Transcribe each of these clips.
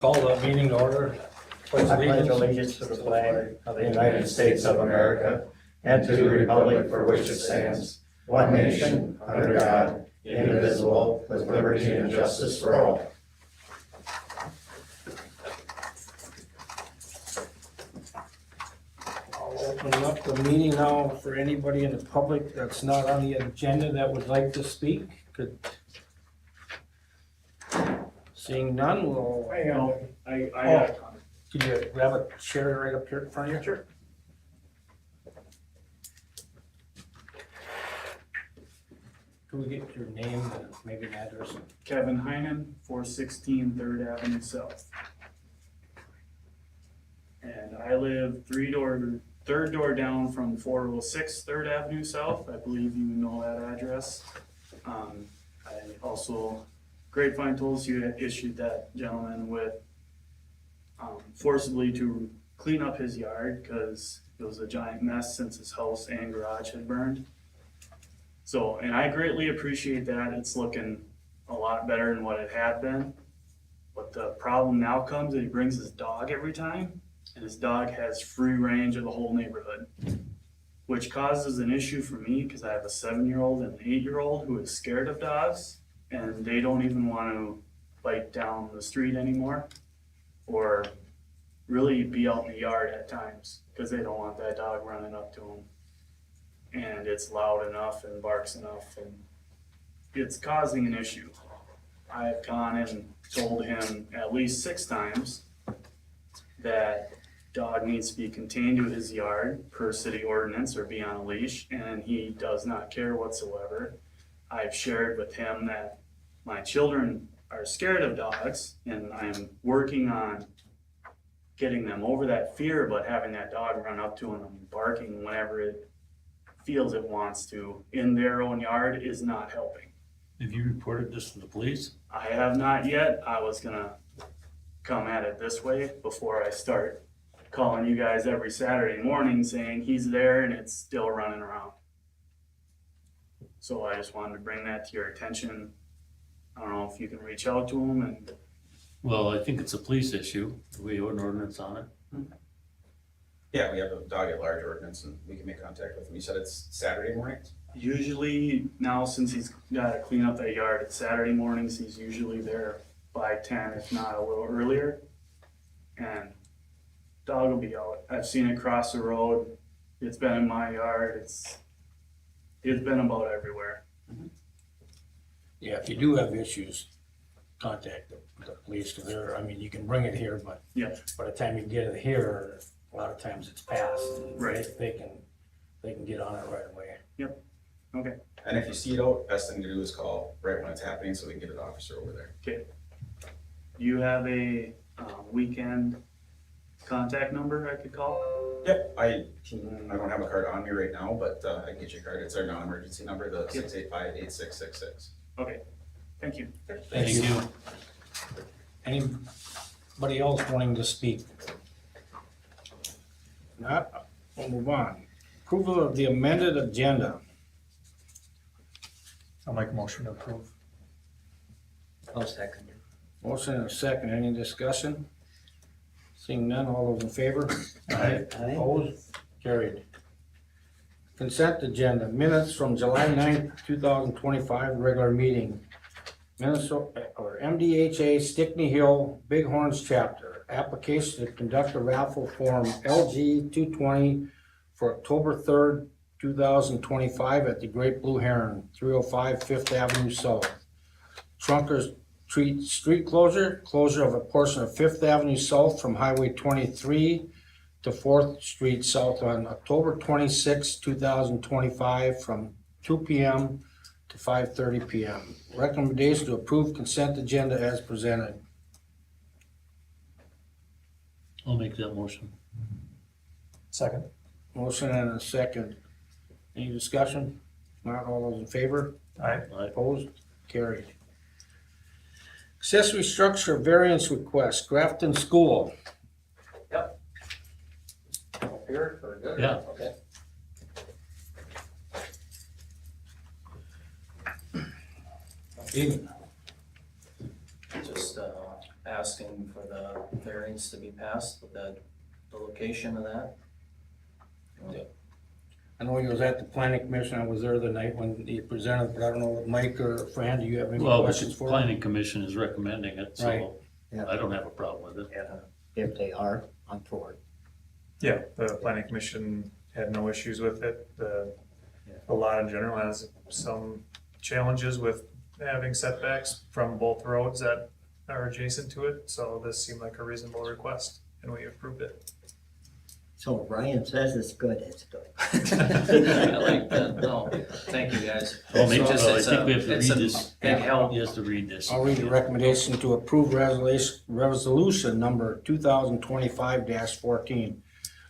Call the meeting to order. I pledge allegiance to the flag of the United States of America and to the republic for which it stands, one nation, under God, indivisible, with liberty and justice for all. I'll open up the meeting now for anybody in the public that's not on the agenda that would like to speak. Seeing none, we'll. I got a comment. Could you grab a chair right up here in front of you? Sure. Can we get your name and maybe an address? Kevin Heinen, 416 3rd Avenue South. And I live third door down from 406 3rd Avenue South. I believe you know that address. I also, Grapevine told us you had issued that gentleman with forcibly to clean up his yard because it was a giant mess since his house and garage had burned. So, and I greatly appreciate that. It's looking a lot better than what it had been. But the problem now comes that he brings his dog every time, and his dog has free range of the whole neighborhood, which causes an issue for me because I have a 7-year-old and an 8-year-old who is scared of dogs, and they don't even want to bite down the street anymore or really be out in the yard at times because they don't want that dog running up to them. And it's loud enough and barks enough, and it's causing an issue. I've gone and told him at least 6 times that dog needs to be contained to his yard per city ordinance or be on a leash, and he does not care whatsoever. I've shared with him that my children are scared of dogs, and I'm working on getting them over that fear, but having that dog run up to them and barking whenever it feels it wants to in their own yard is not helping. Have you reported this to the police? I have not yet. I was gonna come at it this way before I start calling you guys every Saturday morning saying he's there and it's still running around. So I just wanted to bring that to your attention. I don't know if you can reach out to him and. Well, I think it's a police issue. We have an ordinance on it. Yeah, we have a dog at large ordinance and we can make contact with him. You said it's Saturday mornings? Usually now, since he's gotta clean up that yard, it's Saturday mornings, he's usually there by 10, if not a little earlier. And dog will be out. I've seen it cross the road. It's been in my yard. It's been about everywhere. Yeah, if you do have issues, contact the police, because you can bring it here, but Yeah. by the time you get it here, a lot of times it's passed. And Right. They can get on it right away. Okay. And if you see it out, best thing to do is call right when it's happening so we can get an officer over there. Do you have a weekend contact number I could call? Yep, I don't have a card on me right now, but I can get you a card. It's our non-emergency number, the 685-8666. Okay, thank you. Thank you. Anybody else wanting to speak? Not, we'll move on. Approval of the amended agenda. I'll make a motion to approve. I'll second. Motion and a second. Any discussion? Seeing none, all those in favor? Aye. Opposed? Carried. Consent agenda, minutes from July 9th, 2025, regular meeting. Minnesota, or MDHA Stickney Hill Bighorns Chapter, application to conduct a raffle form LG 220 for October 3rd, 2025 at the Great Blue Heron, 305 5th Avenue South. Trunkers street closure of a portion of 5th Avenue South from Highway 23 to 4th Street South on October 26, 2025 from 2 p.m. to 5:30 p.m. Recommendation to approve consent agenda as presented. I'll make that motion. Second. Motion and a second. Any discussion? Not all those in favor? Aye. Opposed? Carried. Accessory structure variance request, Grafton School. Here, for good? Yeah. Okay. Evening. Just asking for the needs to be passed with that, the location of that. I know you was at the planning commission, I was there the night when he presented, but I don't know, Mike or Fran, do you have any Well, questions the for him? planning commission is recommending it, Right. so Yeah. I don't have a problem with it. If they are, I'm for it. Yeah, the planning commission had no issues with it. The lot in general has some challenges with having setbacks from both roads that are adjacent to it, so this seemed like a reasonable request, and we approved it. So if Ryan says it's good, it's good. I like that, no, thank you guys. Well, maybe, It's well, I it's think we a- have to it's read a this. Big help. He has to read this. I'll read the recommendation to approve resolution number 2025-14.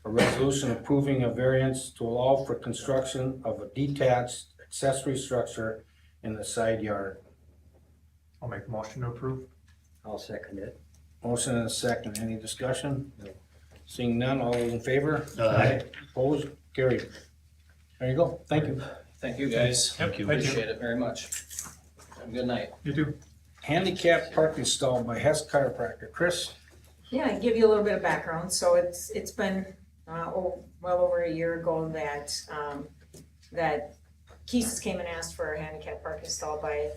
A resolution approving a variance to allow for construction of a detached accessory structure in the side yard. I'll make a motion to approve. I'll second it. Motion and a second. Any discussion? Seeing none, all those in favor? Aye. Opposed? Carried. There you go. Thank you. Thank you, guys. Thank you. Appreciate it very much. Have a good night. You too. Handicap parking stall by Hess Chiropractor. Chris? Yeah, I give you a little bit of background. So it's been well over a year ago that that Keys came and asked for a handicap parking stall by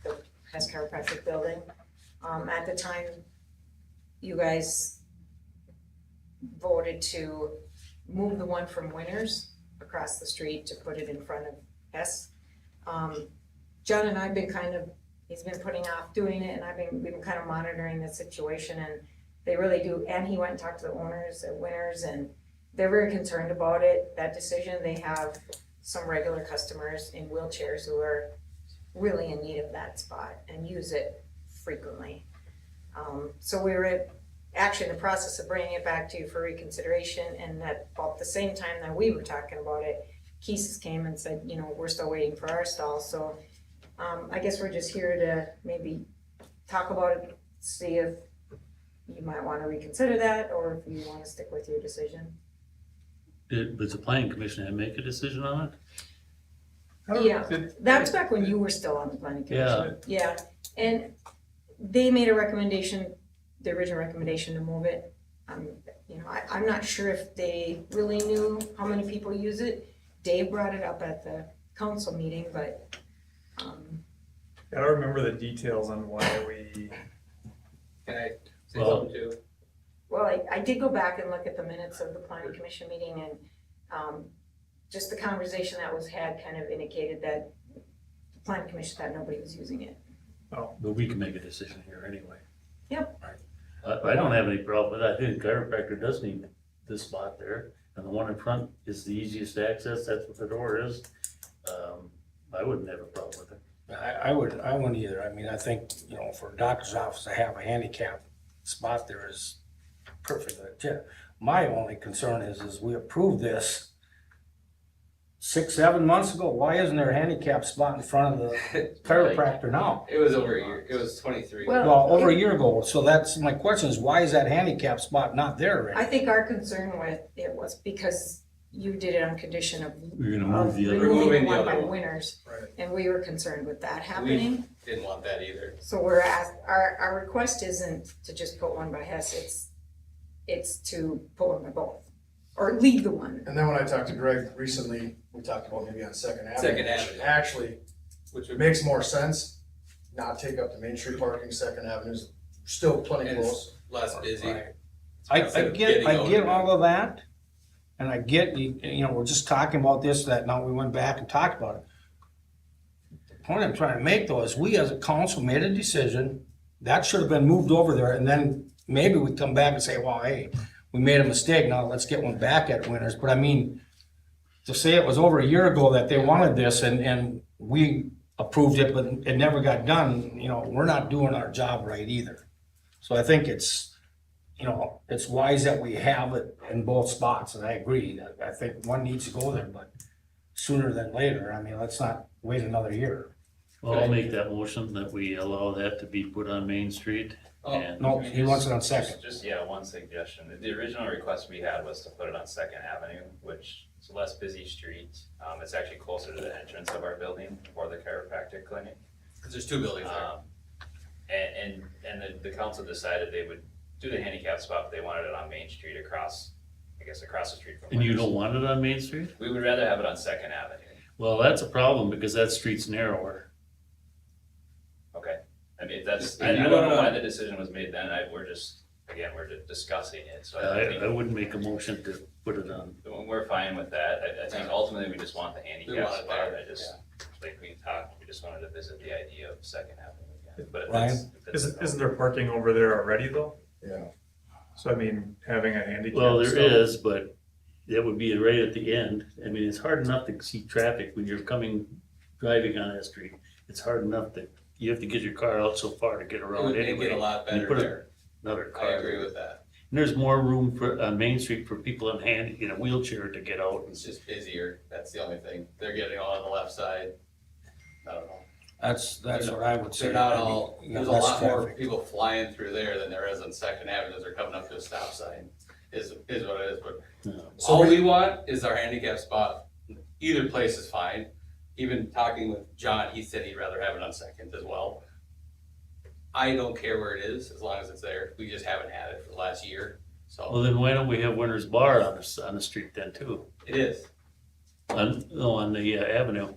the Hess Chiropractic building. At the time, you guys voted to move the one from Winners across the street to put it in front of Hess. John and I've been he's been putting off doing it, and we've been kind of monitoring the situation, and they really do, and he went and talked to the owners at Winners, and they're very concerned about it, that decision. They have some regular customers in wheelchairs who are really in need of that spot and use it frequently. So we were actually in the process of bringing it back to you for reconsideration, and at about the same time that we were talking about it, Keesis came and said, you know, we're still waiting for our stall. So I guess we're just here to maybe talk about it, see if you might want to reconsider that, or if you want to stick with your decision. Does the planning commission have to make a decision on it? Yeah, that's back when you were still on the planning commission. Yeah. Yeah, and they made a recommendation, the original recommendation to move it. You know, I'm not sure if they really knew how many people use it. Dave brought it up at the council meeting, but, I don't remember the details on why we, Can I say Well- something too? well, I did go back and look at the minutes of the planning commission meeting, and just the conversation that was had kind of indicated that the planning commission thought nobody was using it. But we can make a decision here anyway. Yep. I don't have any problem with that. I think the chiropractor does need this spot there, and the one in front is the easiest access. That's what the door is. I wouldn't have a problem with it. I wouldn't either. I mean, I think, you know, for a doctor's office to have a handicap spot there is perfect. My only concern is we approved this 6-7 months ago. Why isn't there a handicap spot in front of the chiropractor now? It was over a year, it was 23. Well, over a year ago. So that's my question is, why is that handicap spot not there already? I think our concern with it was because you did it on condition of We're gonna move the other. removing Removing the the one by other one. Winners, Right. and we were concerned with that happening. Didn't want that either. So our request isn't to just put one by Hess, it's to put one by both, or leave the one. And then when I talked to Greg recently, we talked about maybe on Second Avenue. Second Avenue. Actually, Which it would makes more sense, not take up the Main Street parking. Second Avenue's still plenty And it's close. less busy. I Instead of get getting over all of that, and I get, you know, we're just talking about this, that now we went back and talked about it. The point I'm trying to make though is we as a council made a decision, that should have been moved over there, and then maybe we come back and say, well, hey, we made a mistake, now let's get one back at Winners. But I mean, to say it was over a year ago that they wanted this and we approved it, but it never got done, you know, we're not doing our job right either. So I think it's, you know, it's wise that we have it in both spots, and I agree. I think one needs to go there, but sooner than later. I mean, let's not wait another year. Well, I'll make that motion that we allow that to be put on Main Street. And No, he wants it on Second. Just, yeah, one suggestion. The original request we had was to put it on Second Avenue, which is a less busy street. It's actually closer to the entrance of our building for the chiropractic clinic. Because there's two buildings there. And the council decided they would do the handicap spot, but they wanted it on Main Street across the street from And you Winners. don't want it on Main Street? We would rather have it on Second Avenue. Well, that's a problem because that street's narrower. Okay, I mean, that's, If I you don't know wanna- why the decision was made then, we're just discussing it, so I think. I wouldn't make a motion to put it on. We're fine with that, I think ultimately we just want the We handicap want it spot, there, I just, like we talked, we just wanted to visit the idea of Second Avenue again, but if Ryan? it's. if it's- Isn't there parking over there already though? Yeah. So I mean, having a handicap. Well, there stall- is, but that would be right at the end. I mean, it's hard enough to see traffic when you're driving on that street. It's hard enough that you have to get your car out so far to get It around would make anyway. it a lot You better put there. Another car. I agree with that. And there's more room on Main Street for people in a wheelchair to get out. It's just busier. That's the only thing. They're getting all on the left side. I don't know. That's what I would say. They're not all, You got there's a less lot more traffic. people flying through there than there is on Second Avenue as they're coming up to a stop sign, is what it is, but No. all we want is our handicap spot. Either place is fine. Even talking with John, he said he'd rather have it on Second as well. I don't care where it is, as long as it's there. We just haven't had it for the last year, Well, so then why don't we have Winter's Bar on the street then too? it is. On the avenue.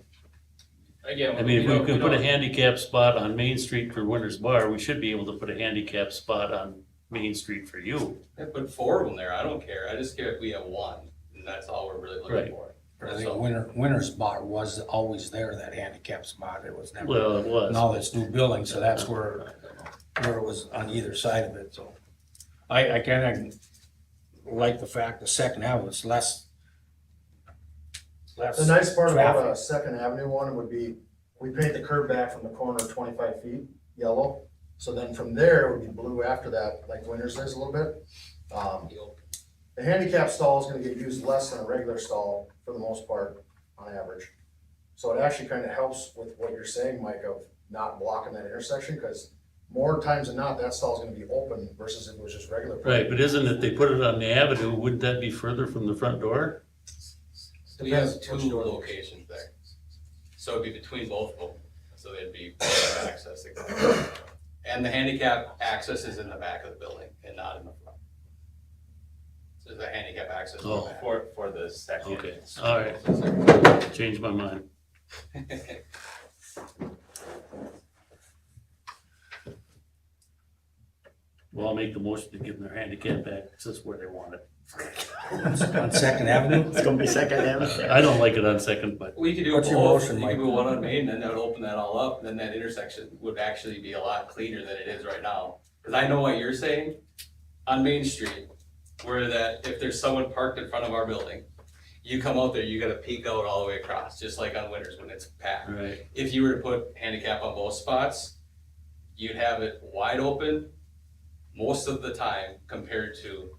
Again. I mean, if we we don't- could we put a don't- handicap spot on Main Street for Winter's Bar, we should be able to put a handicap spot on Main Street for you. Yeah, put 4 of them there, I don't care. I just care if we have one, and that's all we're really Right. looking for. I think Winter's Bar was always there, that handicap spot, it was never, Well, it was. now it's new building, so that's where it was on either side of it, so. I kinda like the fact the Second Avenue is less. The nice part about traffic. a Second Avenue one would be, we paint the curb back from the corner 25 feet, yellow. So then from there, it would be blue after that, like Winters is a little bit. The handicap stall is gonna get used less than a regular stall for the most part, on average. So it actually kinda helps with what you're saying, Mike, of not blocking that intersection, cause more times than not, that stall's gonna be open versus if it was just regular. Right, but isn't it, they put it on the avenue, wouldn't that be further from the front door? We have Depends two which door. locations there. So it'd be between both of them, so they'd be access. And the handicap access is in the back of the building and not in the front. So the handicap access in the Oh. back. For the second. Okay, all right. Changed my mind. Well, I'll make the motion to give them their handicap access where they want it. On Second Avenue? It's gonna be Second Avenue. I don't like it on Second, but We could do What's your both, motion, you could Mike? do one on Main, then that would open that all up, and then that intersection would actually be a lot cleaner than it is right now. Cause I know what you're saying, on Main Street, where that, if there's someone parked in front of our building, you come out there, you gotta peek out all the way across, just like on Winters when it's packed. right, If you were to put handicap on both spots, you'd have it wide open most of the time compared to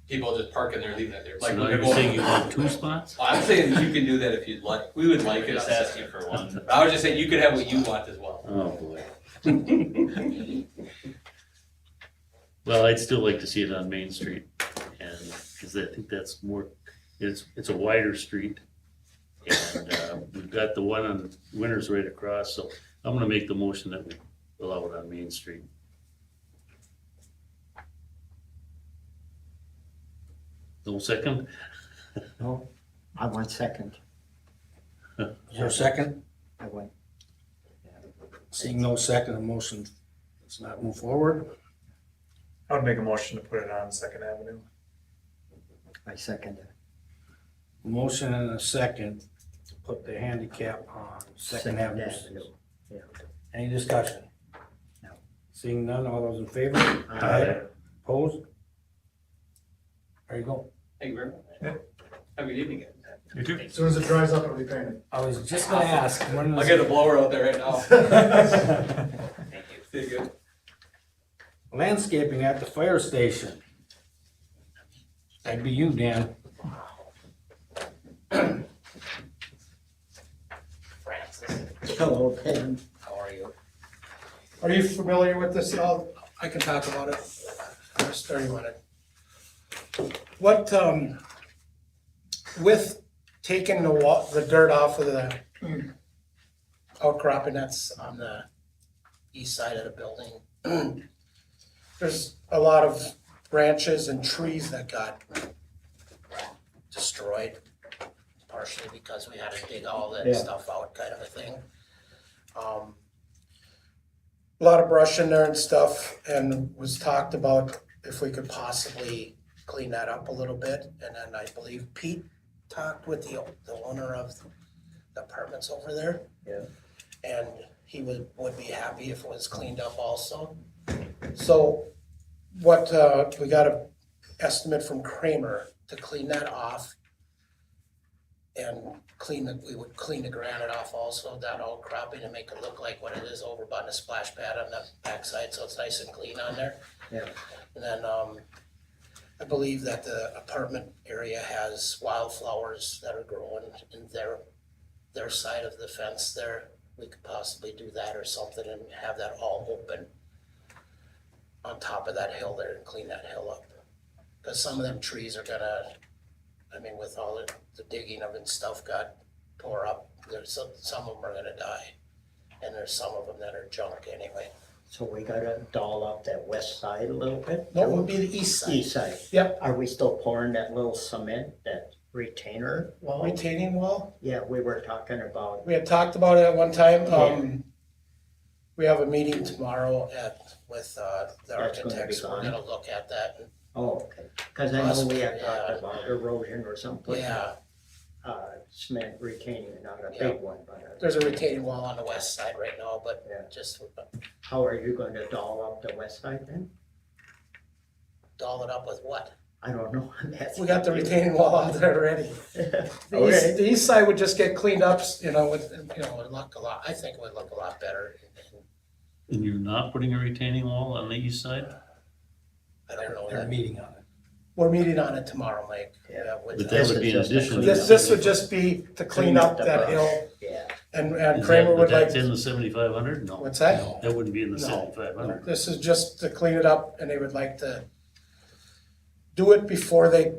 people just parking there, leaving it there. so Like now when they're you're saying going, you want 2 spots? I'm saying you can do that if you'd like, we would like We're it on just asking Second. for one. I was just saying, you could have what you want as well. Oh, boy. Well, I'd still like to see it on Main Street, and, because I think that's more, it's a wider street. And, we've got the one on Winters right across, so I'm gonna make the motion that we allow it on Main Street. No second? No, I want second. Is there a second? I want, Seeing no second, the motion does not move forward. I would make a motion to put it on Second Avenue. I second it. Motion and a second to put the handicap on Second Avenue. Yeah. Any discussion? No. Seeing none, all those in favor? Aye. Opposed? There you go. Thank you very much. Yeah. Have a good evening, guys. You too. As soon as it dries up, it'll be painted. I was just gonna ask, when I'll was get a blower out there right now. Thank you. See you good. landscaping at the fire station? That'd be you, Dan. Hello, Ken. How are you? Are you familiar with this at all? I can talk about it. Just 30 minutes. What, with taking the dirt off of the outcropping that's on the east side of the building, there's a lot of branches and trees that got destroyed, partially because we had to dig all that Yeah. stuff out, kind of a thing. A lot of brush in there and stuff, and was talked about if we could possibly clean that up a little bit. And then I believe Pete talked with the owner of the apartments over there. Yeah. And he would be happy if it was cleaned up also. So what, we got an estimate from Kramer to clean that off. And we would clean the granite off also, that outcropping, and make it look like what it is over by the splash pad on the backside, so it's nice and clean on there. Yeah. And then, I believe that the apartment area has wildflowers that are growing in their side of the fence there. We could possibly do that or something and have that all open on top of that hill there and clean that hill up. Cause some of them trees are gonna, I mean, with all the digging of it and stuff got tore up, there's some of them are gonna die. And there's some of them that are junk anyway. So we gotta doll up that west side a little bit? No, it would be the east side. East side? Yep. Are we still pouring that little cement, that retainer wall? Retaining wall. Yeah, we were talking about, We had talked about it at one time. Yeah. We have a meeting tomorrow with the That's gonna be architects. We're fine. gonna look at that. And, oh, okay, cause I know we had Yeah. talked about erosion or something. yeah, Cement retaining, not a Yeah. big one, but there's a retaining wall on the west side right now, but Yeah. just how are you gonna doll up the west side then? doll it up with what? I don't know. That's- We got the retaining wall out there already. Okay. The east side would just get cleaned up, you know, with, you know, would look a lot, I think it would look a lot better. And you're not putting a retaining wall on the east side? I don't know They're that. meeting on it. We're meeting on it tomorrow, Mike. Yeah. with But the- that This would is be in just a addition. to clean- the This would just be to clean up the that brush. hill, Yeah, and Is Kramer that- would like, That's in the 7,500? No, what's that? that wouldn't be in the No. 7,500. This is just to clean it up, and they would like to do it before they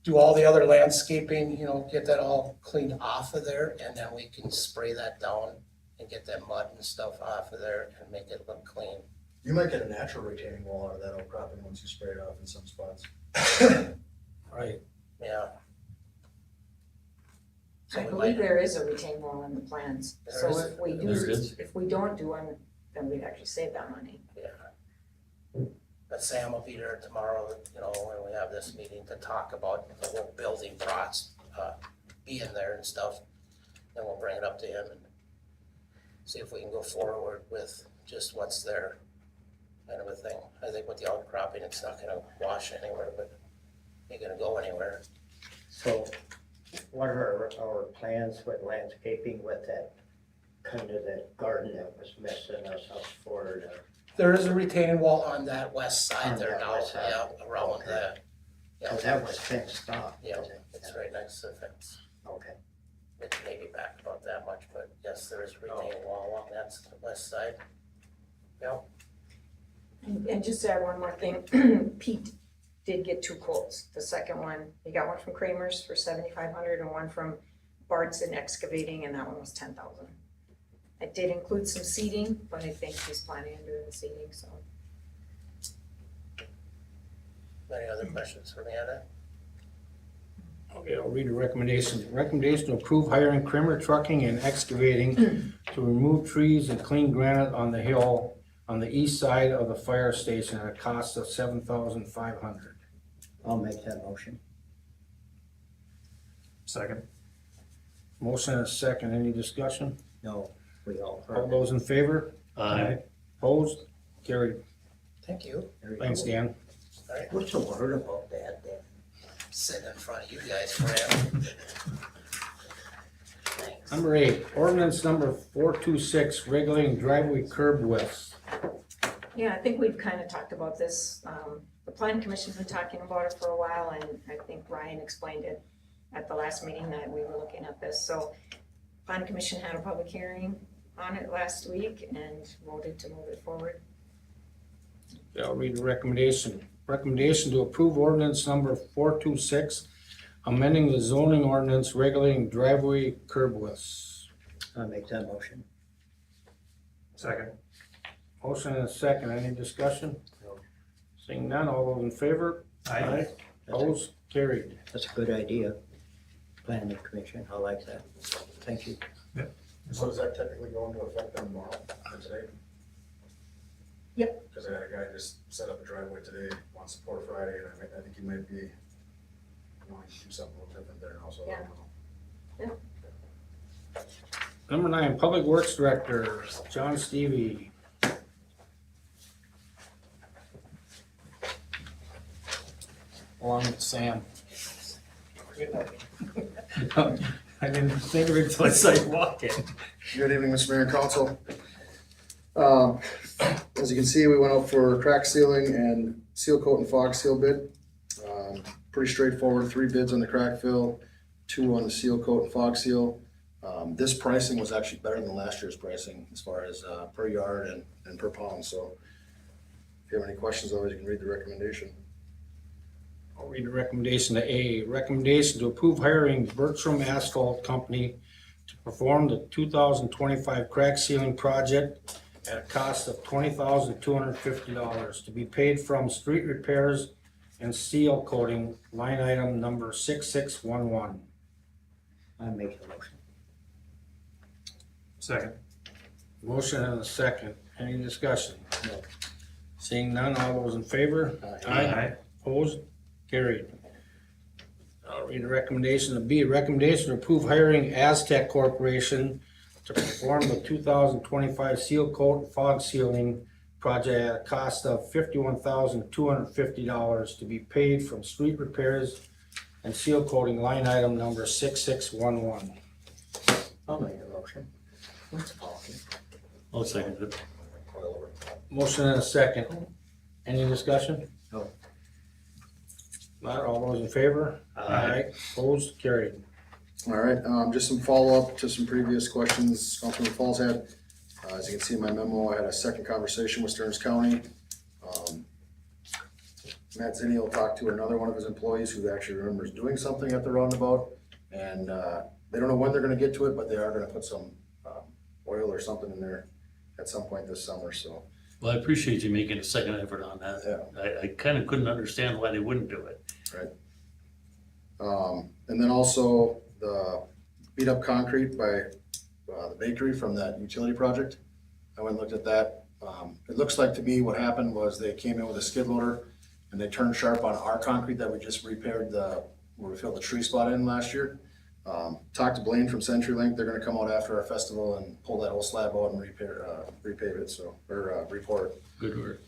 do all the other landscaping, you know, get that all cleaned off of there, and then we can spray that down and get that mud and stuff off of there and make it look clean. You might get a natural retaining wall out of that outcropping once you spray it off in some spots. Right. Yeah. So I we believe might, there is a retaining wall in the plans, There so is? if we do, There is? if we don't do one, then we'd actually save that money. yeah. But Sam will be there tomorrow, you know, when we have this meeting to talk about the whole building process, being there and stuff. Then we'll bring it up to him and see if we can go forward with just what's there, kind of a thing. I think with the outcropping, it's not gonna wash anywhere, but ain't gonna go anywhere. so what are our plans with landscaping with that, kind of that garden that was messing us up for the, There is a retaining wall on that west side On there that now, west side. yeah, around that. cause that was fenced off. Yeah, it's right next to the fence. Okay, It may be back about that much, but yes, there is a retaining wall along that west side. Yep. And just to add one more thing, Pete did get two quotes. The second one, he got one from Kramer's for 7,500 and one from Bart's and Excavating, and that one was 10,000. I did include some seating, but I think he's planning on doing the seating, so. Any other questions for me on that? Okay, I'll read the recommendation. Recommendation to approve hiring Kramer Trucking and Excavating to remove trees and clean granite on the hill on the east side of the fire station at a cost of $7,500. I'll make that motion. Second. Motion and a second. Any discussion? No, we all All heard it. those in favor? Aye. Opposed? Carried. Thank you. There you Thanks, go. Dan. What's the word about that then? Sitting in front of you guys forever. Thanks. Number 8, ordinance number 426, regulating driveway curb widths. Yeah, I think we've kind of talked about this. The planning commission's been talking about it for a while, and I think Ryan explained it at the last meeting that we were looking at this. So planning commission had a public hearing on it last week and voted to move it forward. Yeah, I'll read the recommendation. Recommendation to approve ordinance number 426, amending the zoning ordinance regulating driveway curb widths. I'll make that motion. Second. Motion and a second. Any discussion? Seeing none, all those in favor? Aye. Opposed? Carried. That's a good idea. Planning commission, I like that. Thank you. So does that technically go into effect then tomorrow or today? Yep. Cause I had a guy just set up a driveway today, wants to pour Friday, and I think he might be wanting to do something a little different there now, so I don't know. Number 9, Public Works Director, John Stevie. Along with Sam. I didn't think of it until I saw you walk in. Good evening, Mr. Mayor and Council. As you can see, we went out for crack sealing and seal coat and fog seal bid. Pretty straightforward, 3 bids on the crack fill, 2 on the seal coat and fog seal. This pricing was actually better than last year's pricing as far as per yard and per pound, so if you have any questions, always you can read the recommendation. I'll read the recommendation to A. Recommendation to approve hiring Bertram Asphalt Company to perform the 2025 crack sealing project at a cost of $20,250 to be paid from street repairs and seal coating, line item number 6611. I make the motion. Second. Motion and a second. Any discussion? No. Seeing none, all those in favor? Aye. Opposed? Carried. I'll read the recommendation to B. Recommendation to approve hiring Aztec Corporation to perform the 2025 seal coat and fog sealing project at a cost of $51,250 to be paid from street repairs and seal coating, line item number 6611. I'll make the motion. What's talking? I'll second it. Motion and a second. Any discussion? No. Not all those in favor? Opposed? Carried. All right, just some follow-up to some previous questions Councilman Falls had. As you can see in my memo, I had a second conversation with Stearns County. Matt Zinni will talk to another one of his employees who actually remembers doing something at the roundabout. And they don't know when they're gonna get to it, but they are gonna put some oil or something in there at some point this summer, so. Well, I appreciate you making a second effort on that. I kind of couldn't understand why they wouldn't do it. And then also the beat up concrete by the bakery from that utility project. I went and looked at that. It looks like to me what happened was they came in with a skid loader and they turned sharp on our concrete that we just repaired where we filled the tree spot in last year. Talked to Blaine from CenturyLink. They're gonna come out after our festival and pull that whole slab out and repave it, re-pour it. Good work.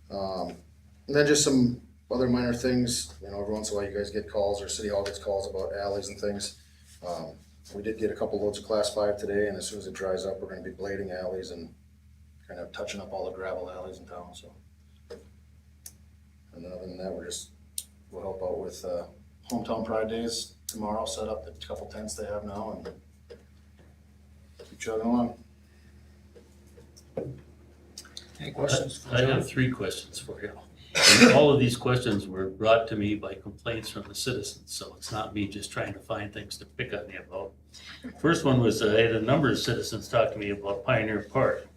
And then just some other minor things, every once in a while you guys get calls or City Hall gets calls about alleys and things. We did get a couple loads of Class 5 today, and as soon as it dries up, we're gonna be blading alleys and kind of touching up all the gravel alleys in town, so. And other than that, we'll help out with Hometown Pride Days tomorrow, set up the couple tents they have now and keep chugging along. Any questions? for I John? have 3 questions for you. And all of these questions were brought to me by complaints from the citizens, so it's not me just trying to find things to pick on you about. First one was, I had a number of citizens talk to me about Pioneer Park.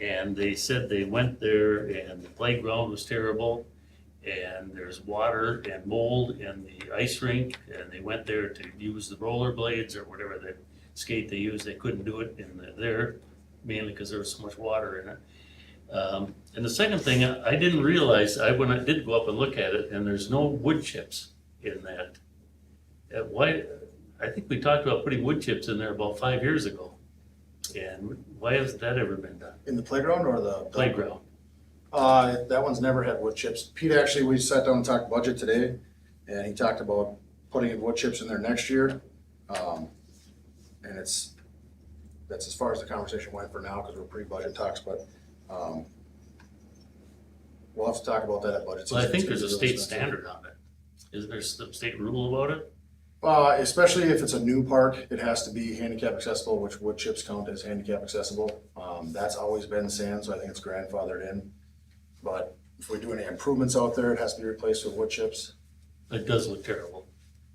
And they said they went there and the playground was terrible. And there's water and mold in the ice rink. And they went there to use the rollerblades or whatever the skate they used. They couldn't do it there, mainly because there was so much water in it. And the second thing, I didn't realize, when I did go up and look at it, and there's no wood chips in that. Why, I think we talked about putting wood chips in there about 5 years ago. And why hasn't that ever been done? In the playground or the? Playground. That one's never had wood chips. Pete, actually, we sat down and talked budget today, and he talked about putting in wood chips in there next year. And that's as far as the conversation went for now, because we're pre-budget talks, but we'll have to talk about that at budget. Well, I season. think It's there's a really state expensive. standard on it. Isn't there some state rule about it? Especially if it's a new park, it has to be handicap accessible, which wood chips count as handicap accessible. That's always been sand, so I think it's grandfathered in. But if we do any improvements out there, it has to be replaced with wood chips. It does look terrible.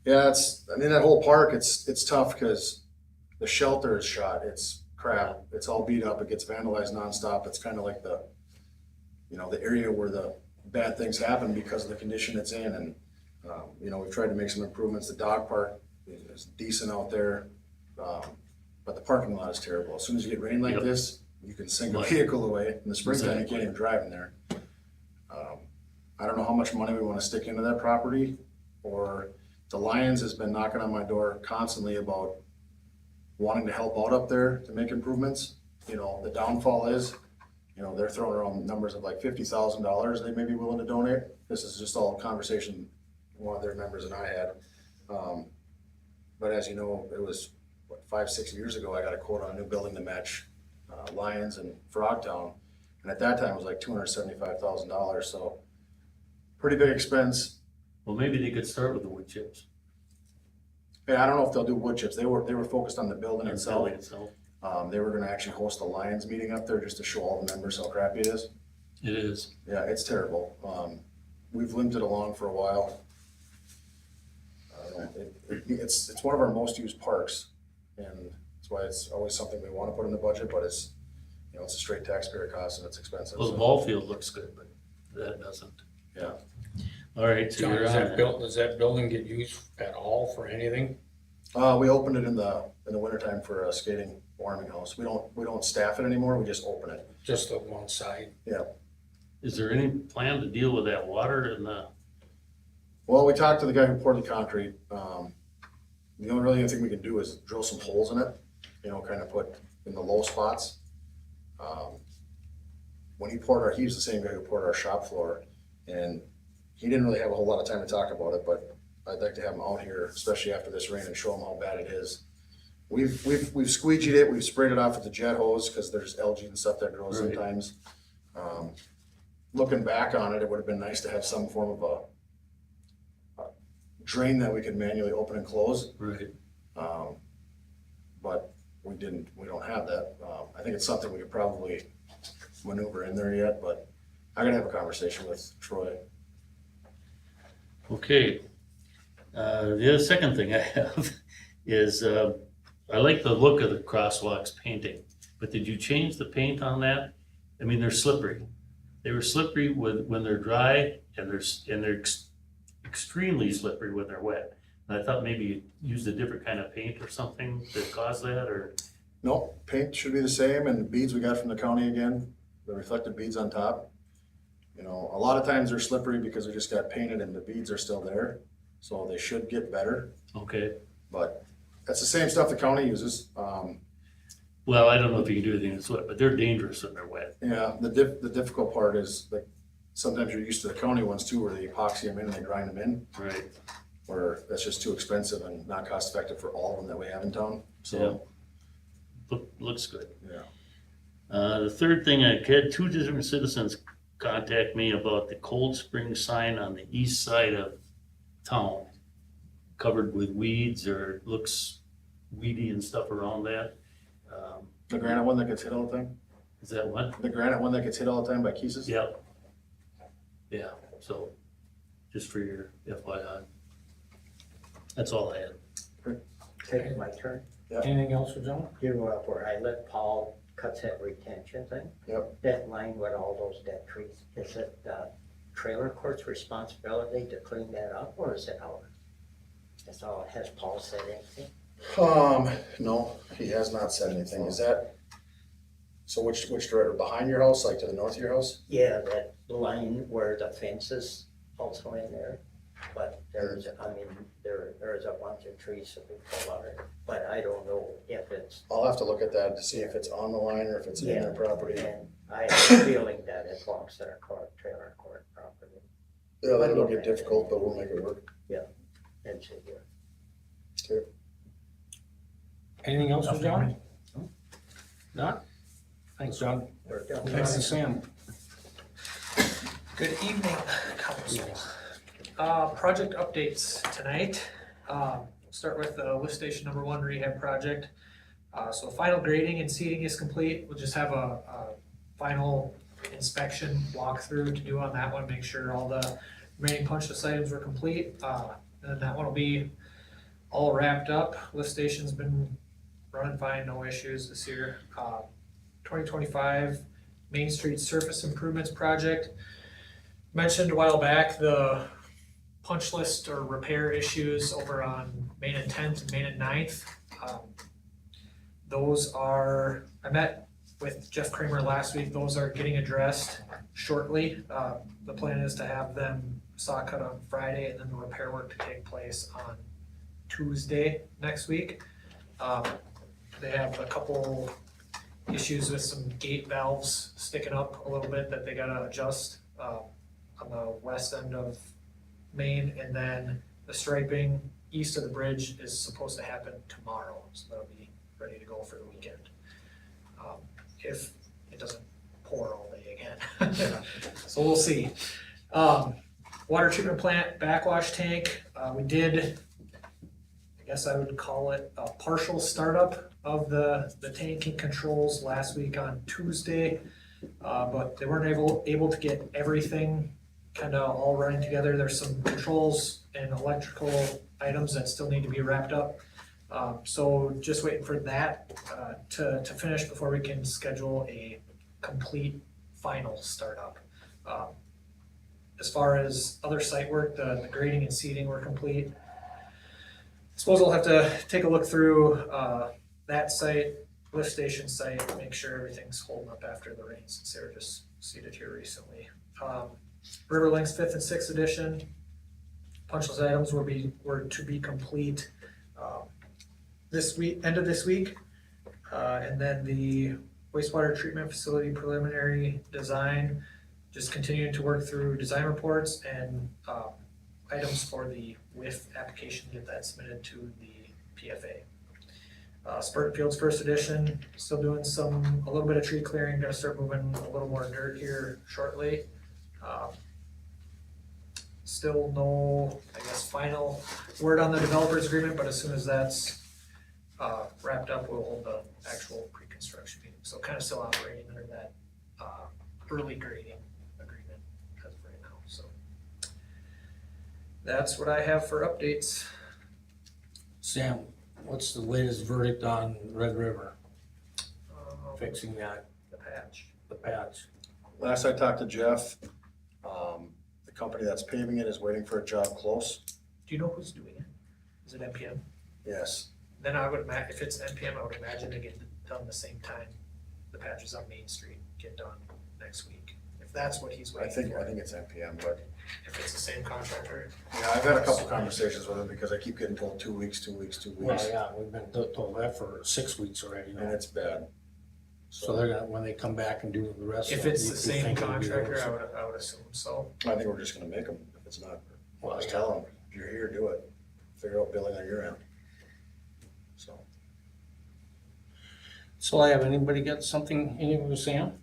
Yeah, that whole park, it's tough because the shelter is shot, it's crap, it's all beat up, it gets vandalized nonstop. It's kind of like the area where the bad things happen because of the condition it's in, and, you know, we've tried to make some improvements. The dog park is decent out there, but the parking lot is terrible. As soon as you get rain like Yep. this, you can sink a Right. vehicle away. In the springtime, you Exactly. can't even drive in there. I don't know how much money we wanna stick into that property, or the Lions has been knocking on my door constantly about wanting to help out up there to make improvements. You know, the downfall is, you know, they're throwing around numbers of like $50,000 they may be willing to donate. This is just all a conversation one of their members and I had. But as you know, it was, what, 5-6 years ago, I got a quote on a new building to match Lions and Frogtown. And at that time, it was like $275,000, so pretty big expense. Well, maybe they could start with the wood chips. Yeah, I don't know if they'll do wood chips. They were focused on the building and itself. selling itself. They were gonna actually host a Lions meeting up there just to show all the members how crappy it is. It is. Yeah, it's terrible. We've limped it along for a while. I don't know, it's one of our most used parks, and that's why it's always something we wanna put in the budget, but it's, you know, it's a straight taxpayer cost and it's expensive. Well, the so. ball field looks good, but that doesn't. Yeah. All right, so John, you're on that. does that building get used at all for anything? We opened it in the wintertime for a skating warming house. We don't staff it anymore, we just open it. Just the one side? Is there any plan to deal with that water in the, Well, we talked to the guy who poured the concrete. The only really thing we can do is drill some holes in it, you know, kind of put in the low spots. When he was the same guy who poured our shop floor, and he didn't really have a whole lot of time to talk about it, but I'd like to have him out here, especially after this rain, and show him how bad it is. We've squeegeed it, we've sprayed it off with the jet hose, cause there's algae and stuff that grows Right. sometimes. Looking back on it, it would have been nice to have some form of a drain that we could manually open and close. right? But we don't have that. I think it's something we could probably maneuver in there yet, but I gotta have a conversation with Troy. Okay. The other second thing I have is, I like the look of the crosswalks painting, but did you change the paint on that? I mean, they're slippery. They were slippery when they're dry, and they're extremely slippery when they're wet. And I thought maybe you used a different kind of paint or something to cause that, or, No, paint should be the same, and the beads we got from the county again, the reflective beads on top. You know, a lot of times they're slippery because they just got painted and the beads are still there, so they should get better, okay. but that's the same stuff the county uses. Well, I don't know if you can do anything that's wet, but they're dangerous when they're wet. Yeah, the difficult part is, like, sometimes you're used to the county ones too, where they epoxy them in and they grind them in, Right. where that's just too expensive and not cost effective for all of them that we have in town, so, Looks good. yeah. The third thing, I had two different citizens contact me about the Cold Spring sign on the east side of town, covered with weeds, or it looks weedy and stuff around that. The granite one that gets hit all the time? Is that one? The granite one that gets hit all the time by Keesis? Yeah. So, just for your FYI. That's all I had. Take my turn. Anything else for John? You know, where I let Paul cuts that retention thing? Yep. That line with all those dead trees, is it trailer court's responsibility to clean that up, or is it ours? That's all, has Paul said anything? No, he has not said anything. Is that, so which direction, behind your house, like to the north of your house? Yeah, that line where the fence is also in there, but there's, I mean, there's a bunch of trees that we pull out, but I don't know if it's. I'll have to look at that to see if it's on the line or if it's in their property. And I have a feeling that it belongs to their trailer court property. Yeah, that'll get difficult, but we'll make it work. And so, yeah. Okay. Anything else for John? Not? Thanks, John. We're done. Thanks to Sam. Good evening, council. Project updates tonight. Start with lift station number 1 rehab project. So final grading and seating is complete. We'll just have a final inspection walkthrough to do on that one, make sure all the remaining punch list items were complete. And that one will be all wrapped up. Lift station's been running fine, no issues this year. 2025 Main Street Surface Improvements Project. mentioned a while back the punch list or repair issues over on Main and 10th and Main and 9th. Those are, I met with Jeff Kramer last week, those are getting addressed shortly. The plan is to have them saw cut on Friday and then the repair work to take place on Tuesday next week. They have a couple issues with some gate valves sticking up a little bit that they gotta adjust on the west end of Main, and then the striping east of the bridge is supposed to happen tomorrow, so that'll be ready to go for the weekend. If it doesn't pour all day again. So we'll see. Water treatment plant, backwash tank, we did, I guess I would call it a partial startup of the tanking controls last week on Tuesday. But they weren't able to get everything kind of all running together. There's some controls and electrical items that still need to be wrapped up. So just waiting for that to finish before we can schedule a complete final startup. As far as other site work, the grading and seeding were complete. Suppose we'll have to take a look through that site, lift station site, make sure everything's holding up after the rain since they were just seeded here recently. River Links 5th and 6th edition, punch list items were to be complete this week, end of this week. And then the wastewater treatment facility preliminary design, just continuing to work through design reports and items for the WIF application, get that submitted to the PFA. Spurton Fields 1st edition, still doing a little bit of tree clearing, gonna start moving a little more dirt here shortly. Still no, I guess, final word on the developers agreement, but as soon as that's wrapped up, we'll hold the actual pre-construction meeting. So kind of still operating under that early grading agreement as of right now, so. That's what I have for updates. Sam, what's the latest verdict on Red River, fixing that, The patch. the patch? Last I talked to Jeff, the company that's paving it is waiting for a job close. Do you know who's doing it? Is it NPM? Yes. Then I would if it's NPM, I would imagine they get done the same time the patches on Main Street get done next week. If that's what he's I waiting for. think it's NPM, but If it's the same contractor. yeah, I've had a couple conversations with him because I keep getting told 2 weeks, 2 weeks, 2 Well, weeks, yeah, we've been told that for 6 weeks already, and it's bad. so they're gonna, when they come back and do the rest of it. If it's you the same think it'll be contractor, over. I would assume so. I think we're just gonna make them, if it's not, Well, just yeah. tell them, if you're here, do it, figure out billing on your end. So, So I have, anybody got something, anything with Sam?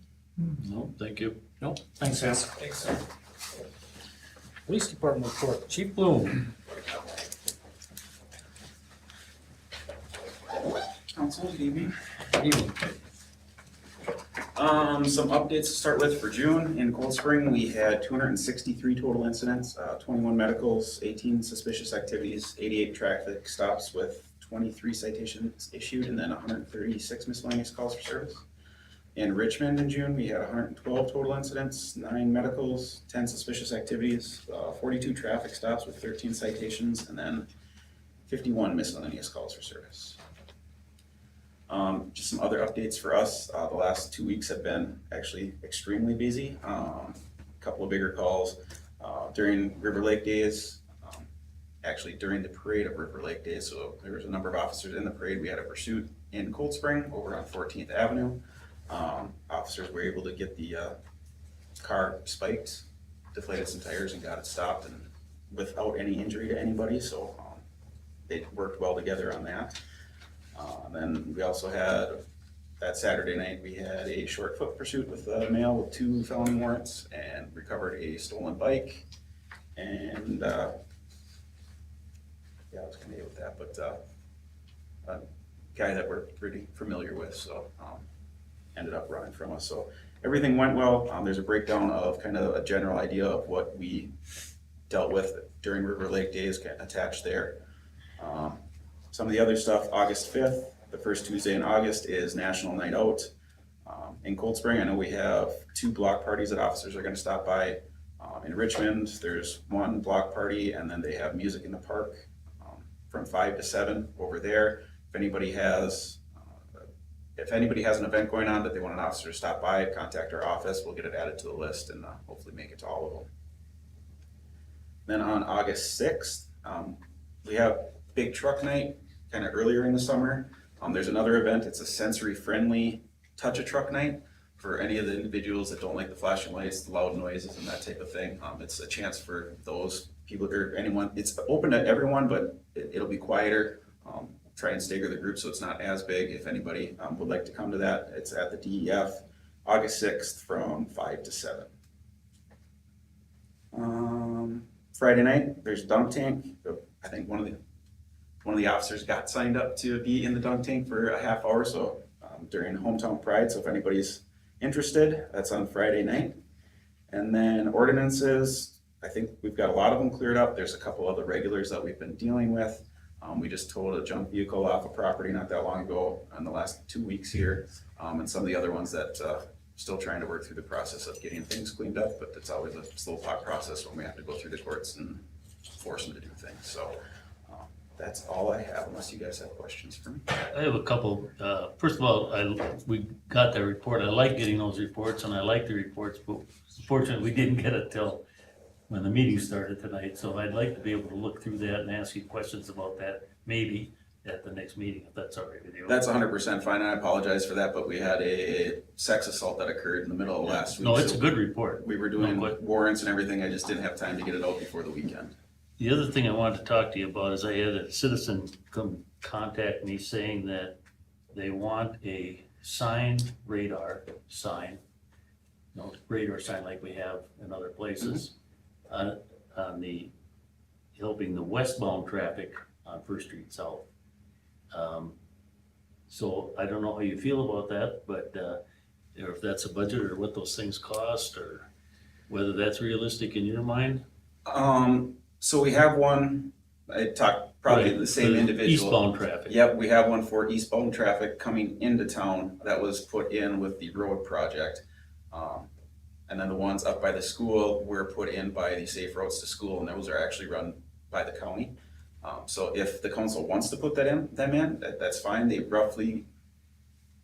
No, thank you. No, thanks, Sam. Thanks, sir. Police Department report, Chief Bloom. Council, good evening. Good evening. Some updates to start with for June. In Cold Spring, we had 263 total incidents, 21 medicals, 18 suspicious activities, 88 traffic stops with 23 citations issued, and then 136 miscellaneous calls for service. In Richmond in June, we had 112 total incidents, 9 medicals, 10 suspicious activities, 42 traffic stops with 13 citations, and then 51 miscellaneous calls for service. Just some other updates for us. The last 2 weeks have been actually extremely busy. A couple of bigger calls during River Lake Days, actually during the parade of River Lake Days. So there was a number of officers in the parade. We had a pursuit in Cold Spring over on 14th Avenue. Officers were able to get the car spiked, deflated some tires and got it stopped, and without any injury to anybody. So they worked well together on that. Then we also had, that Saturday night, we had a short foot pursuit with a male with 2 felony warrants and recovered a stolen bike. And, yeah, I was gonna get with that, but, a guy that we're pretty familiar with, so, ended up running from us. So everything went well. There's a breakdown of kind of a general idea of what we dealt with during River Lake Days attached there. Some of the other stuff, August 5th, the first Tuesday in August is National Night Out. In Cold Spring, I know we have 2 block parties that officers are gonna stop by. In Richmond, there's one block party, and then they have music in the park from 5 to 7 over there. If anybody has an event going on that they want an officer to stop by, contact our office. We'll get it added to the list and hopefully make it to all of them. Then on August 6th, we have big truck night, kind of earlier in the summer. There's another event. It's a sensory-friendly touch-a-truck night for any of the individuals that don't like the flashing lights, the loud noises, and that type of thing. It's a chance for those people or anyone. It's open to everyone, but it'll be quieter. Try and stagger the group so it's not as big. If anybody would like to come to that, it's at the DEF, August 6th from 5 to 7. Friday night, there's dunk tank. I think one of the officers got signed up to be in the dunk tank for a half hour, so during Hometown Pride. So if anybody's interested, that's on Friday night. And then ordinances, I think we've got a lot of them cleared up. There's a couple of the regulars that we've been dealing with. We just towed a junk vehicle off a property not that long ago in the last 2 weeks here. And some of the other ones that still trying to work through the process of getting things cleaned up, but it's always a slow talk process when we have to go through the courts and force them to do things. So that's all I have, unless you guys have questions for me. I have a couple. First of all, we got that report. I like getting those reports, and I like the reports, but unfortunately, we didn't get it till when the meeting started tonight. So I'd like to be able to look through that and ask you questions about that, maybe at the next meeting, if that's all right with you. That's 100% fine, and I apologize for that, but we had a sex assault that occurred in the middle of last week. No, it's so a good report. We were doing warrants and everything. I just didn't have time to get it out before the weekend. The other thing I wanted to talk to you about is I had a citizen contact me saying that they want a radar sign like we have in other places, on the, helping the westbound traffic on First Street South. So I don't know how you feel about that, but or if that's a budget or what those things cost, or whether that's realistic in your mind. So we have one, I talked probably Right, the same the individual. Eastbound traffic. Yep, we have one for eastbound traffic coming into town that was put in with the road project. And then the ones up by the school were put in by the Safe Routes to School, and those are actually run by the county. So if the council wants to put them in, that's fine. They roughly,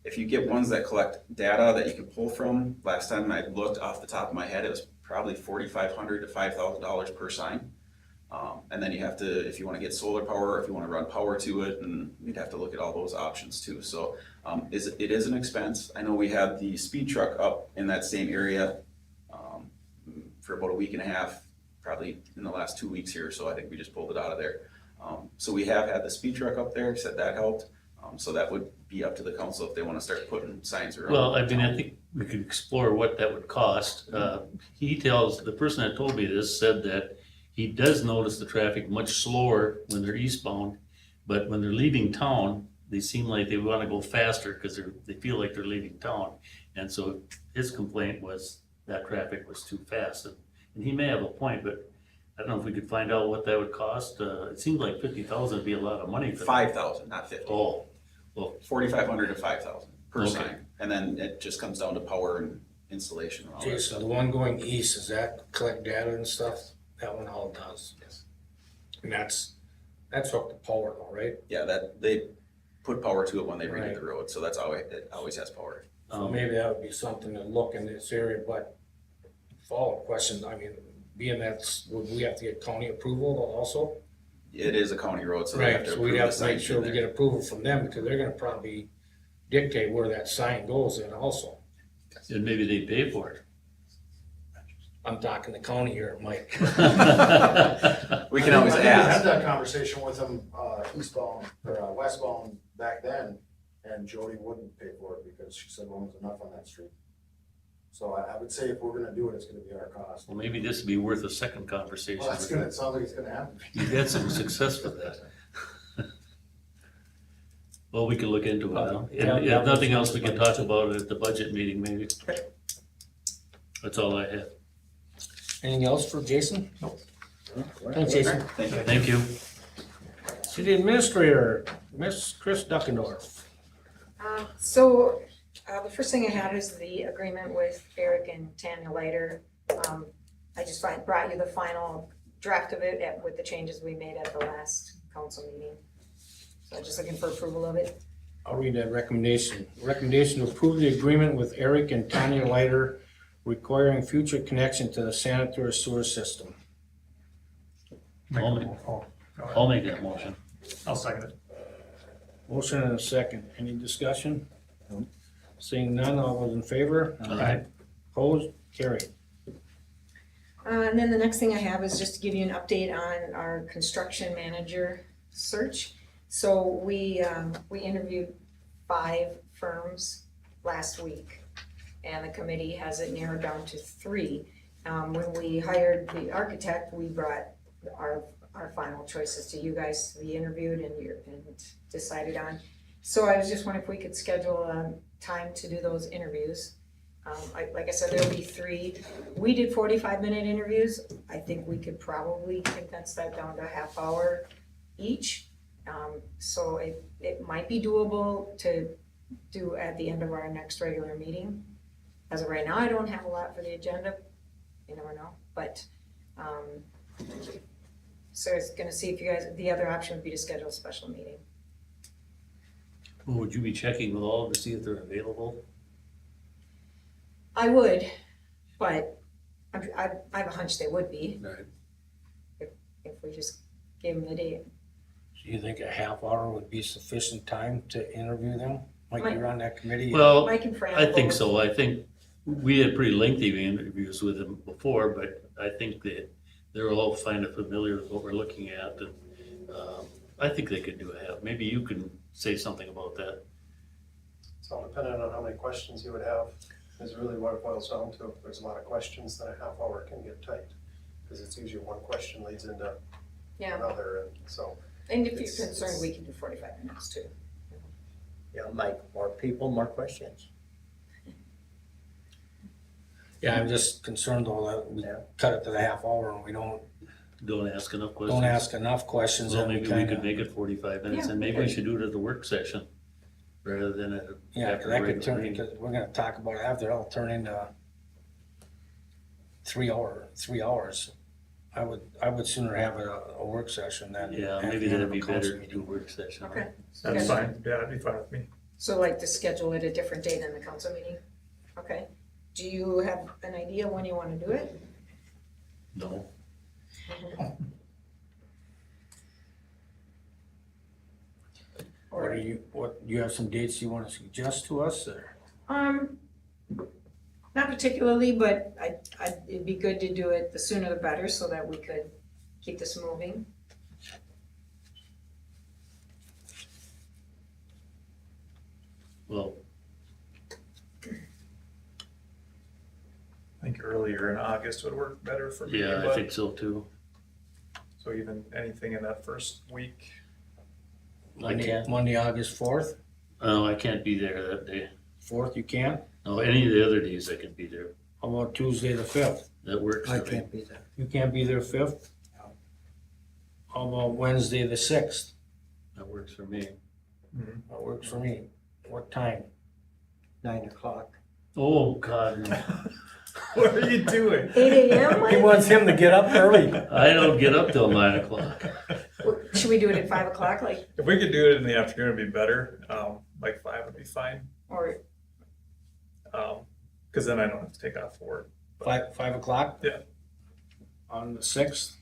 if you get ones that collect data that you can pull from, last time I looked off the top of my head, it was probably $4,500 to $5,000 per sign. And then you have to, if you want to get solar power, or if you want to run power to it, and we'd have to look at all those options too. So it is an expense. I know we had the speed truck up in that same area for about a week and a half, probably in the last 2 weeks here. So I think we just pulled it out of there. So we have had the speed truck up there, said that helped. So that would be up to the council if they want to start putting signs around. Well, I mean, I think we could explore what that would cost. The person that told me this said that he does notice the traffic much slower when they're eastbound, but when they're leaving town, they seem like they want to go faster because they feel like they're leaving town. And so his complaint was that traffic was too fast. And he may have a point, but I don't know if we could find out what that would cost. It seems like $50,000 would be a lot of money for that. 5,000, not 50. Oh, well, 4,500 to 5,000 per Okay. sign. And then it just comes down to power and installation and all that. Jason, the one going east, does that collect data and stuff? That one all does. Yes. And that's hooked to power though, right? Yeah, that they put power to it when they redid Right. the road, so that's always, it always has power. So maybe that would be something to look in this area, but follow-up question, I mean, being would we have to get county approval also? It is a county road, so they have Right, to so approve we'd the have to make signs sure in we there. get approval from them, because they're gonna probably dictate where that sign goes in also. and maybe they pay for it. I'm talking the county here, Mike. We can always I think ask. I had that conversation with him, eastbound, or westbound back then, and Jody wouldn't pay for it because she said one was enough on that street. So I would say if we're gonna do it, it's gonna be our cost. Well, maybe this would be worth a second conversation. Well, that's gonna, it sounds like it's gonna happen. You've had some success with that. Well, we can look into it now. If nothing else, we can talk about it at the budget meeting maybe. That's all I have. Anything else for Jason? Nope. Thanks, Jason. Thank you. Thank you. City Administrator, Miss Chris Duckendorf. The first thing I had is the agreement with Eric and Tanya Leiter. I just brought you the final draft of it with the changes we made at the last council meeting. So I'm just looking for approval of it. I'll read that recommendation. Recommendation to approve the agreement with Eric and Tanya Leiter requiring future connection to the sanitary sewer system. Go ahead. I'll make that motion. I'll second it. Motion and a second. Any discussion? Seeing none, all those in favor? Aye. Opposed? Carried. And then the next thing I have is just to give you an update on our construction manager search. So we interviewed 5 firms last week, and the committee has it narrowed down to 3. When we hired the architect, we brought our final choices to you guys to be interviewed and decided on. So I was just wondering if we could schedule a time to do those interviews. Like I said, there'll be 3. We did 45-minute interviews. I think we could probably condense that down to a half hour each. So it might be doable to do at the end of our next regular meeting. As of right now, I don't have a lot for the agenda. You never know, but, so I was gonna see if you guys, the other option would be to schedule a special meeting. Well, would you be checking with all to see if they're available? I would, but I have a hunch they would be. Right. If we just gave them the date. Do you think a half hour would be sufficient time to interview them? Like Mike- you're on that committee? Well, Mike and Fran. I think both. so. I think we had pretty lengthy interviews with them before, but I think that they're all kind of familiar with what we're looking at. And I think they could do a half. Maybe you can say something about that. It's all dependent on how many questions you would have, is really what it boils down to. If there's a lot of questions, then a half hour can get tight, because it's usually one question leads into Yeah, another, and so. and if you're It's- concerned, we can do 45 minutes too. Yeah, Mike, more people, more questions. Yeah, I'm just concerned though that we cut it to the half hour and we don't Ask enough questions. ask enough questions. Well, and maybe we kinda- could make it 45 minutes, Yeah, and maybe we should do it at the work session rather than at. Yeah, after cause that the could regular turn, meeting. because we're gonna talk about it after, it'll turn into 3 hours. I would sooner have a work session than. Yeah, have maybe the end that'd of a be council better to meeting. do work session. Okay. That's Okay. fine. Yeah, that'd be fine with me. So like to schedule it a different day than the council meeting? Okay. Do you have an idea when you wanna do it? No. Or you have some dates you wanna suggest to us, or? Not particularly, but it'd be good to do it the sooner the better so that we could keep this moving. Well, I think earlier in August would work better for me, yeah, I but, think so too. so even anything in that first week. Monday, August 4th? Oh, I can't be there that day. 4th, you can't? No, any of the other days I can be there. How about Tuesday the 5th? That works I for me. can't be there. You can't be there 5th? How about Wednesday the 6th? That works for me. That works for me. What time? 9 o'clock. Oh, God. What are you doing? 8 AM, He Mike? wants him to get up early. I don't get up till 9 o'clock. Should we do it at 5 o'clock, like, If we could do it in the afternoon, it'd be better. Like 5 would be fine. or, Cause then I don't have to take off for work. 5 o'clock? Yeah. On the 6th?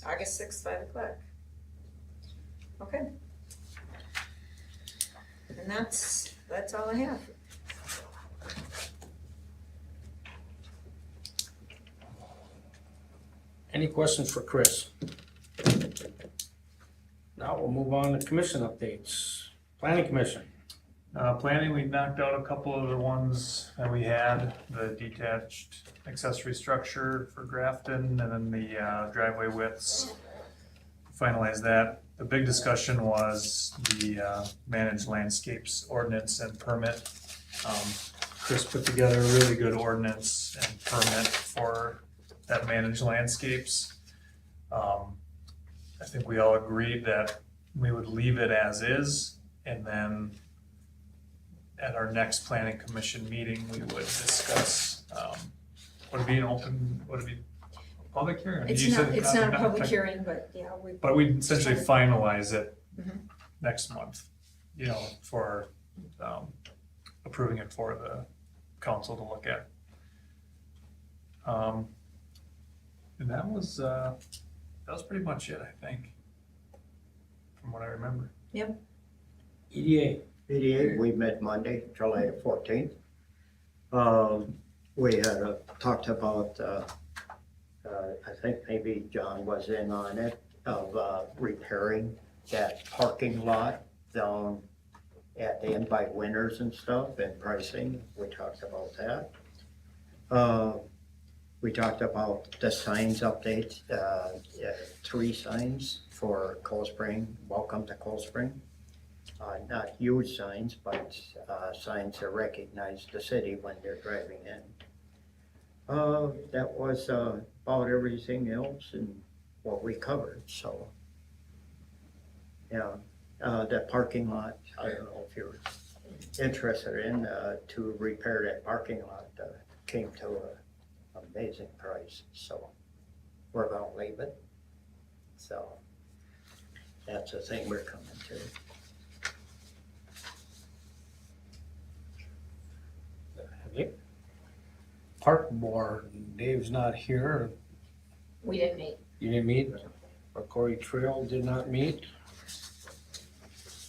August 6th, 5 o'clock? Okay. And that's all I have. Any questions for Chris? Now we'll move on to commission updates. Planning Commission. Planning, we knocked out a couple of the ones that we had, the detached accessory structure for Grafton, and then the driveway widths. Finalized that. The big discussion was the managed landscapes ordinance and permit. Chris put together a really good ordinance and permit for that managed landscapes. I think we all agreed that we would leave it as is, and then at our next planning commission meeting, we would discuss, would it be an open, would it be a public hearing? It's You said not a public tech- hearing, but yeah, we. But we'd essentially finalize it Mhm. next month, you know, for, approving it for the council to look at. And that was pretty much it, I think, from what I remember. EDA, EDA, we met Monday, July the 14th. We had talked about, I think maybe John was in on it, of repairing that parking lot down at the end by Winners and stuff and pricing. We talked about that. We talked about the signs updates, 3 signs for Cold Spring, welcome to Cold Spring. Not huge signs, but signs that recognize the city when they're driving in. That was about everything else and what we covered, so. Yeah, that parking lot, I don't know if you're interested in to repair that parking lot, came to an amazing price, so we're gonna leave it. So that's the thing we're coming to. Park Board, Dave's not here. We didn't meet. You didn't meet? Or Corey Trail did not meet.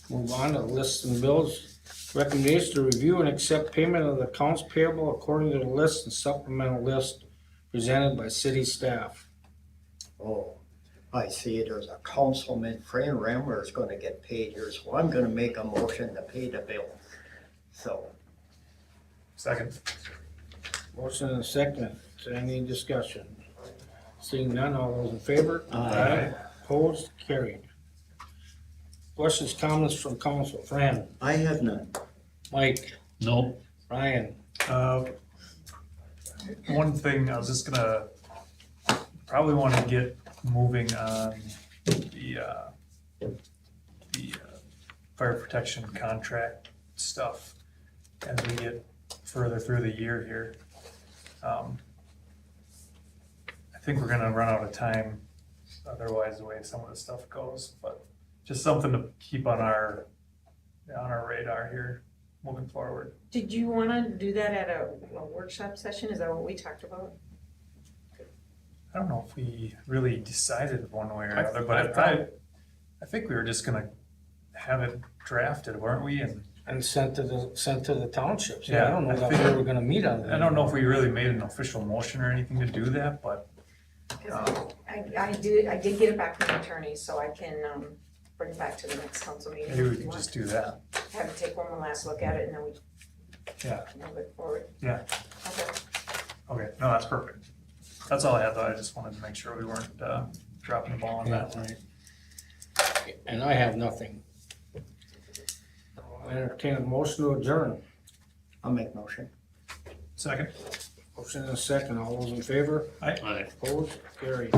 Move on to lists and bills. Recommendation to review and accept payment of the accounts payable according to the list and supplemental list presented by city staff. Oh, I see there's a councilman, Fran Ramler is gonna get paid here, so I'm gonna make a motion to pay the bill. So, Second. Motion and a second. Any discussion? Seeing none, all those in favor? Aye. Opposed? Carried. Questions, comments from council? Fran? I have none. Mike? No, Ryan? One thing, I was just gonna probably wanna get moving on the fire protection contract stuff as we get further through the year here. I think we're gonna run out of time otherwise, the way some of the stuff goes, but just something to keep on our radar here moving forward. Did you wanna do that at a workshop session? Is that what we talked about? I don't know if we really decided one way or another, I but thought- I think we were just gonna have it drafted, weren't we? And sent to the townships. Yeah, I don't know I that think- we were gonna meet on that. I don't know if we really made an official motion or anything to do that, but I did get it back from the attorney, so I can, bring it back to the next council meeting. maybe we if you can want. just do that. Have it take one last look at it and then we Yeah, move it forward. Yeah. Okay. okay, no, that's perfect. That's all I had though, I just wanted to make sure we weren't dropping the ball on Yeah, that. right. And I have nothing. I entertain a motion to adjourn. I'll make motion. Second? Motion and a second. All those in favor? I, Opposed? Carried.